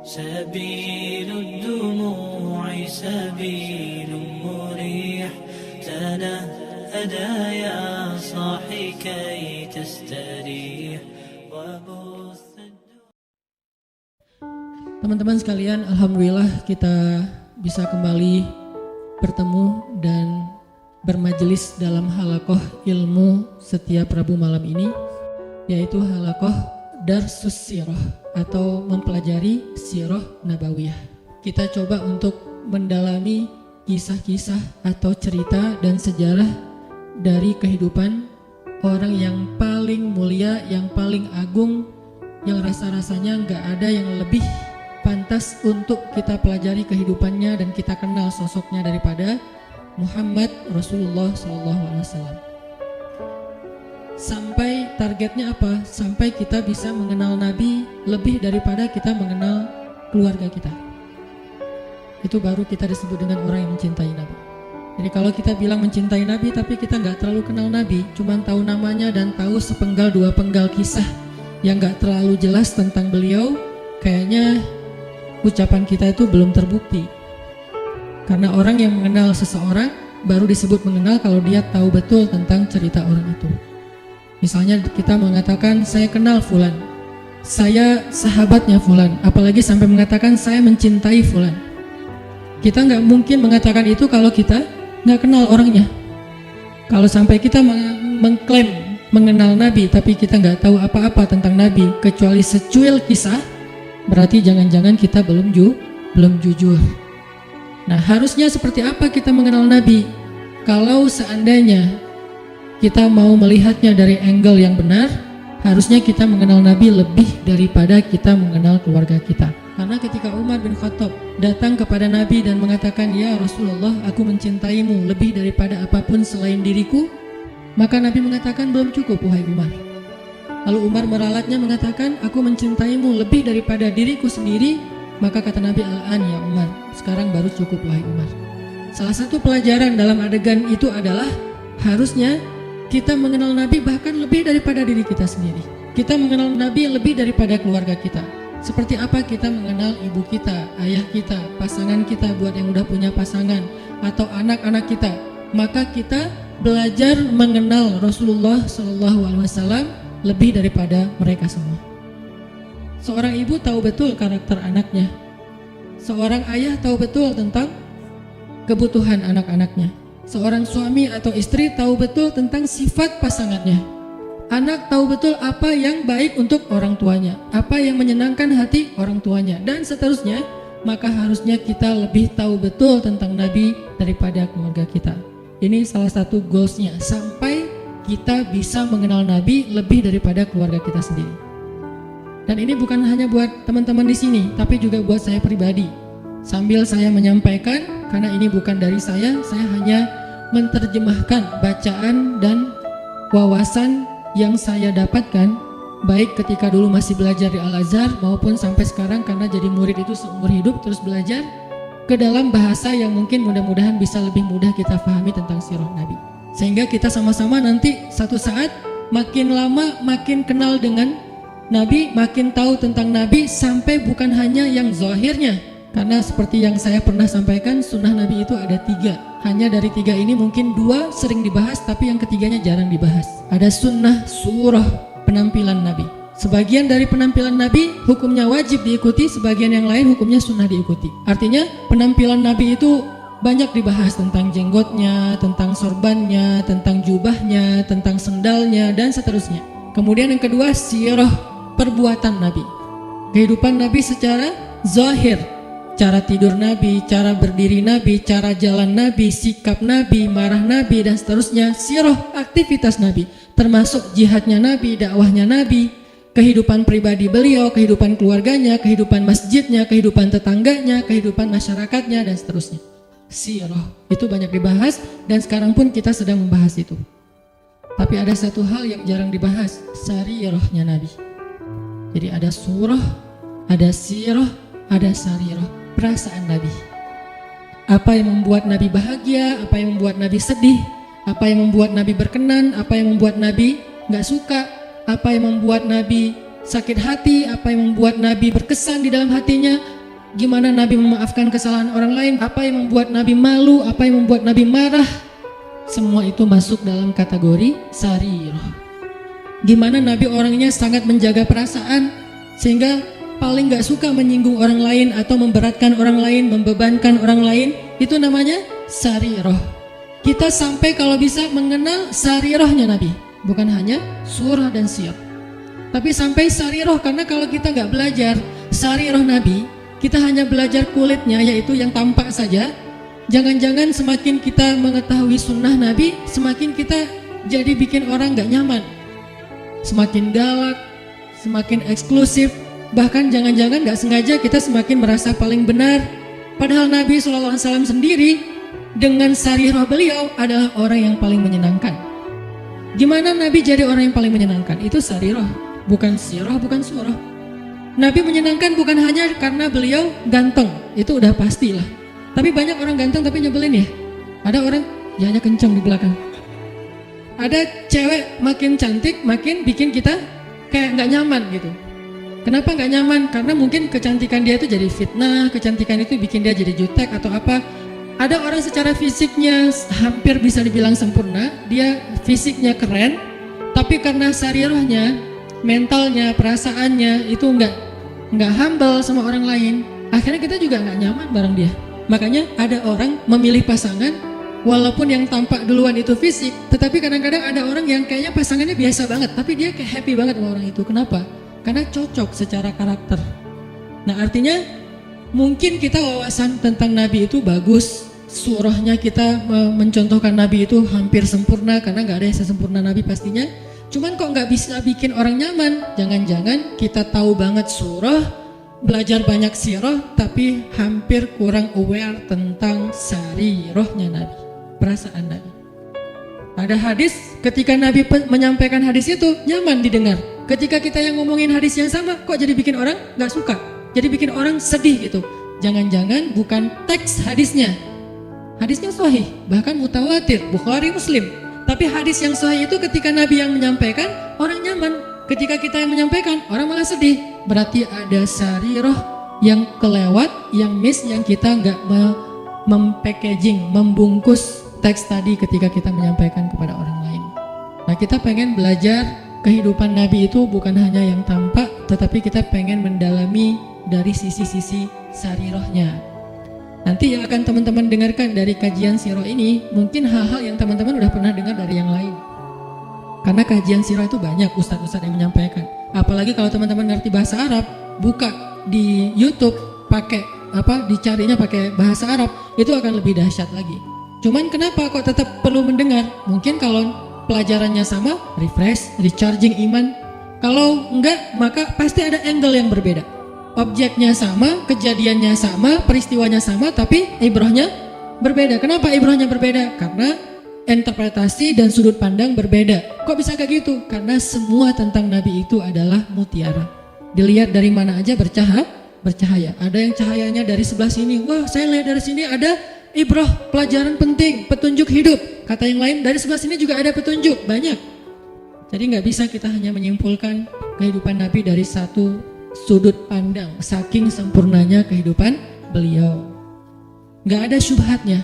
سبيل الدموع سبيل مريح تنهدى يا صاحي كي تستريح وبث. Teman-teman sekalian, alhamdulillah kita bisa kembali bertemu dan bermajelis dalam halaqah ilmu setiap Rabu malam ini, yaitu halaqah Darsus Sirah atau mempelajari Sirah Nabawiyah. Kita coba untuk mendalami kisah-kisah atau cerita dan sejarah dari kehidupan orang yang paling mulia, yang paling agung, yang rasa-rasanya nggak ada yang lebih pantas untuk kita pelajari kehidupannya dan kita kenal sosoknya daripada Muhammad Rasulullah SAW. Sampai targetnya apa? Sampai kita bisa mengenal Nabi lebih daripada kita mengenal keluarga kita. Itu baru kita disebut dengan orang yang mencintai Nabi. Jadi kalau kita bilang mencintai Nabi tapi kita nggak terlalu kenal Nabi, cuman tahu namanya dan tahu sepenggal dua penggal kisah yang nggak terlalu jelas tentang beliau, kayaknya ucapan kita itu belum terbukti. Karena orang yang mengenal seseorang baru disebut mengenal kalau dia tahu betul tentang cerita orang itu. Misalnya kita mengatakan saya kenal fulan, saya sahabatnya fulan, apalagi sampai mengatakan saya mencintai fulan. Kita nggak mungkin mengatakan itu kalau kita nggak kenal orangnya. Kalau sampai kita mengklaim mengenal Nabi tapi kita nggak tahu apa-apa tentang Nabi kecuali secuil kisah, berarti jangan-jangan kita belum jujur. Nah, harusnya seperti apa kita mengenal Nabi? Kalau seandainya kita mau melihatnya dari angle yang benar, harusnya kita mengenal Nabi lebih daripada kita mengenal keluarga kita. Karena ketika Umar bin Khattab datang kepada Nabi dan mengatakan, "Ya Rasulullah, aku mencintaimu lebih daripada apapun selain diriku," maka Nabi mengatakan, "Belum cukup, wahai Umar." Lalu Umar meralatnya mengatakan, "Aku mencintaimu lebih daripada diriku sendiri," maka kata Nabi, "Al-an ya Umar, sekarang baru cukup wahai Umar." Salah satu pelajaran dalam adegan itu adalah harusnya kita mengenal Nabi bahkan lebih daripada diri kita sendiri. Kita mengenal Nabi lebih daripada keluarga kita. Seperti apa kita mengenal ibu kita, ayah kita, pasangan kita buat yang udah punya pasangan, atau anak-anak kita. Maka kita belajar mengenal Rasulullah SAW lebih daripada mereka semua. Seorang ibu tahu betul karakter anaknya. Seorang ayah tahu betul tentang kebutuhan anak-anaknya. Seorang suami atau istri tahu betul tentang sifat pasangannya. Anak tahu betul apa yang baik untuk orang tuanya, apa yang menyenangkan hati orang tuanya, dan seterusnya. Maka harusnya kita lebih tahu betul tentang Nabi daripada keluarga kita. Ini salah satu goalsnya, sampai kita bisa mengenal Nabi lebih daripada keluarga kita sendiri. Dan ini bukan hanya buat teman-teman di sini, tapi juga buat saya pribadi. Sambil saya menyampaikan, karena ini bukan dari saya hanya menerjemahkan bacaan dan wawasan yang saya dapatkan, baik ketika dulu masih belajar di Al-Azhar maupun sampai sekarang karena jadi murid itu seumur hidup terus belajar, ke dalam bahasa yang mungkin mudah-mudahan bisa lebih mudah kita pahami tentang sirah Nabi. Sehingga kita sama-sama nanti satu saat makin lama makin kenal dengan Nabi, makin tahu tentang Nabi, sampai bukan hanya yang zahirnya. Karena seperti yang saya pernah sampaikan, sunnah Nabi itu ada 3. Hanya dari 3 ini mungkin 2 sering dibahas, tapi yang ketiganya jarang dibahas. Ada sunnah surah, penampilan Nabi. Sebagian dari penampilan Nabi hukumnya wajib diikuti, sebagian yang lain hukumnya sunnah diikuti. Artinya penampilan Nabi itu banyak dibahas tentang jenggotnya, tentang sorbannya, tentang jubahnya, tentang sendalnya, dan seterusnya. Kemudian yang kedua, sirah, perbuatan Nabi. Kehidupan Nabi secara zahir. Cara tidur Nabi, cara berdiri Nabi, cara jalan Nabi, sikap Nabi, marah Nabi, dan seterusnya. Sirah, aktivitas Nabi, termasuk jihadnya Nabi, dakwahnya Nabi, kehidupan pribadi beliau, kehidupan keluarganya, kehidupan masjidnya, kehidupan tetangganya, kehidupan masyarakatnya, dan seterusnya. Sirah, itu banyak dibahas, dan sekarang pun kita sedang membahas itu. Tapi ada satu hal yang jarang dibahas, sarirahnya Nabi. Jadi ada surah, ada sirah, ada sarirah. Perasaan Nabi, apa yang membuat Nabi bahagia, apa yang membuat Nabi sedih, apa yang membuat Nabi berkenan, apa yang membuat Nabi nggak suka, apa yang membuat Nabi sakit hati, apa yang membuat Nabi berkesan di dalam hatinya, gimana Nabi memaafkan kesalahan orang lain, apa yang membuat Nabi malu, apa yang membuat Nabi marah. Semua itu masuk dalam kategori sarirah. Gimana Nabi orangnya sangat menjaga perasaan, sehingga paling gak suka menyinggung orang lain atau memberatkan orang lain, membebankan orang lain. Itu namanya sarirah. Kita sampai kalau bisa mengenal sarirahnya Nabi, bukan hanya surah dan siyar, tapi sampai sarirah. Karena kalau kita gak belajar sarirah Nabi, kita hanya belajar kulitnya, yaitu yang tampak saja. Jangan-jangan semakin kita mengetahui sunnah Nabi, semakin kita jadi bikin orang gak nyaman, semakin galak, semakin eksklusif. Bahkan jangan-jangan gak sengaja kita semakin merasa paling benar. Padahal Nabi SAW sendiri dengan sarirah beliau adalah orang yang paling menyenangkan. Gimana Nabi jadi orang yang paling menyenangkan? Itu sarirah, bukan sirah, bukan surah. Nabi menyenangkan bukan hanya karena beliau ganteng, itu udah pastilah. Tapi banyak orang ganteng tapi nyebelin ya. Ada orang ya hanya kencang di belakang. Ada cewek makin cantik makin bikin kita kayak gak nyaman gitu. Kenapa gak nyaman? Karena mungkin kecantikan dia itu jadi fitnah, kecantikan itu bikin dia jadi jutek atau apa. Ada orang secara fisiknya hampir bisa dibilang sempurna, dia fisiknya keren, tapi karena sarirahnya, mentalnya, perasaannya itu nggak humble sama orang lain, akhirnya kita juga nggak nyaman bareng dia. Makanya ada orang memilih pasangan, walaupun yang tampak duluan itu fisik, tetapi kadang-kadang ada orang yang kayaknya pasangannya biasa banget, tapi dia kayak happy banget sama orang itu. Kenapa? Karena cocok secara karakter. Nah artinya mungkin kita wawasan tentang Nabi itu bagus, surahnya kita mencontohkan Nabi itu hampir sempurna, karena gak ada yang sesempurna Nabi pastinya. Cuman kok gak bisa bikin orang nyaman? Jangan-jangan kita tahu banget surah, belajar banyak sirah, tapi hampir kurang aware tentang sarirahnya Nabi, perasaan Nabi. Ada hadis, ketika Nabi menyampaikan hadis itu nyaman didengar. Ketika kita yang ngomongin hadis yang sama, kok jadi bikin orang gak suka, jadi bikin orang sedih gitu. Jangan-jangan bukan teks hadisnya. Hadisnya sahih, bahkan mutawatir, Bukhari, Muslim. Tapi hadis yang sahih itu ketika Nabi yang menyampaikan, orang nyaman. Ketika kita yang menyampaikan, orang malah sedih. Berarti ada sarirah yang kelewat, yang miss, yang kita nggak mempackaging, membungkus teks tadi ketika kita menyampaikan kepada orang lain. Nah kita pengen belajar kehidupan Nabi itu bukan hanya yang tampak, tetapi kita pengen mendalami dari sisi-sisi sarirahnya. Nanti yang akan teman-teman dengarkan dari kajian sirah ini, mungkin hal-hal yang teman-teman udah pernah dengar dari yang lain. Karena kajian sirah itu banyak ustadz-ustadz yang menyampaikan. Apalagi kalau teman-teman ngerti bahasa Arab, buka di YouTube pakai dicarinya pakai bahasa Arab, itu akan lebih dahsyat lagi. Cuman kenapa kok tetap perlu mendengar? Mungkin kalau pelajarannya sama, refresh, recharging iman. Kalau enggak, maka pasti ada angle yang berbeda. Objeknya sama, kejadiannya sama, peristiwanya sama, tapi ibrahnya berbeda. Kenapa ibrahnya berbeda? Karena interpretasi dan sudut pandang berbeda. Kok bisa kayak gitu? Karena semua tentang Nabi itu adalah mutiara. Dilihat dari mana aja bercahaya. Ada yang cahayanya dari sebelah sini. Wah, saya lihat dari sini ada ibrah, pelajaran penting, petunjuk hidup. Kata yang lain, dari sebelah sini juga ada petunjuk, banyak. Jadi nggak bisa kita hanya menyimpulkan kehidupan Nabi dari satu sudut pandang, saking sempurnanya kehidupan beliau. Nggak ada syubhatnya.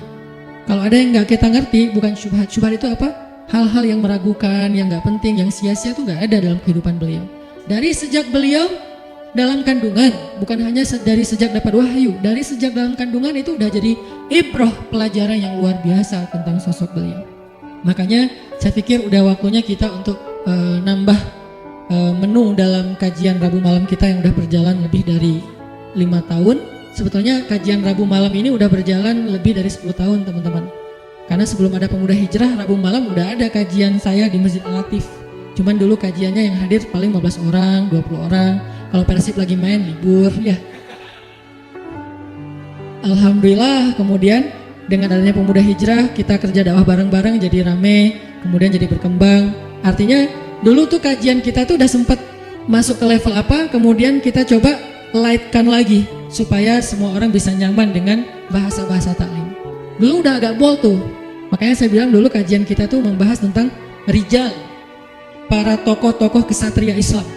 Kalau ada yang nggak kita ngerti, bukan syubhat. Syubhat itu apa? Hal-hal yang meragukan, yang nggak penting, yang sia-sia itu nggak ada dalam kehidupan beliau. Dari sejak beliau dalam kandungan, bukan hanya dari sejak dapat wahyu, dari sejak dalam kandungan itu udah jadi ibrah, pelajaran yang luar biasa tentang sosok beliau. Makanya saya pikir udah waktunya kita untuk nambah menu dalam kajian Rabu malam kita yang udah berjalan lebih dari 5 tahun. Sebetulnya kajian Rabu malam ini udah berjalan lebih dari 10 tahun teman-teman. Karena sebelum ada Pemuda Hijrah, Rabu malam udah ada kajian saya di Masjid Al-Latif. Cuman dulu kajiannya yang hadir paling 15 orang, 20 orang. Kalau Persib lagi main libur ya. Alhamdulillah kemudian dengan adanya Pemuda Hijrah kita kerja dakwah bareng-bareng jadi rame, kemudian jadi berkembang. Artinya dulu tuh kajian kita tuh udah sempat masuk ke level apa, kemudian kita coba lightkan lagi supaya semua orang bisa nyaman dengan bahasa-bahasa taklim. Dulu udah agak bold tuh, makanya saya bilang dulu kajian kita tuh membahas tentang rijal, para tokoh-tokoh kesatria Islam.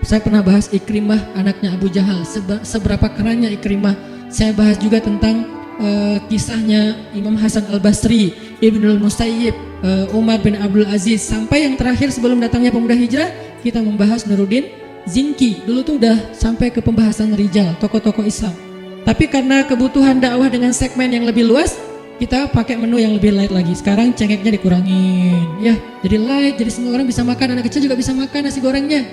Saya pernah bahas Ikrimah anaknya Abu Jahal, seberapa kerennya Ikrimah. Saya bahas juga tentang kisahnya Imam Hasan Al-Basri, Ibnul Musayyib, Umar bin Abdul Aziz, sampai yang terakhir sebelum datangnya pemuda hijrah kita membahas Nuruddin Zinki. Dulu tuh udah sampai ke pembahasan rijal, tokoh-tokoh Islam. Tapi karena kebutuhan dakwah dengan segmen yang lebih luas, kita pakai menu yang lebih light lagi. Sekarang cengeknya dikurangin, ya, jadi light, jadi semua orang bisa makan, anak kecil juga bisa makan nasi gorengnya.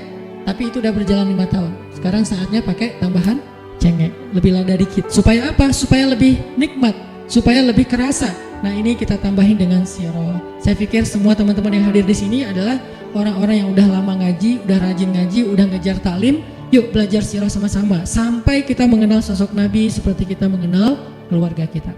Tapi itu udah berjalan 5 tahun. Sekarang saatnya pakai tambahan cengek, lebih lada dikit. Supaya apa? Supaya lebih nikmat, supaya lebih kerasa. Nah, ini kita tambahin dengan siro. Saya pikir semua teman-teman yang hadir di sini adalah orang-orang yang udah lama ngaji, udah rajin ngaji, udah ngejar taklim. Yuk belajar siro sama-sama sampai kita mengenal sosok Nabi seperti kita mengenal keluarga kita.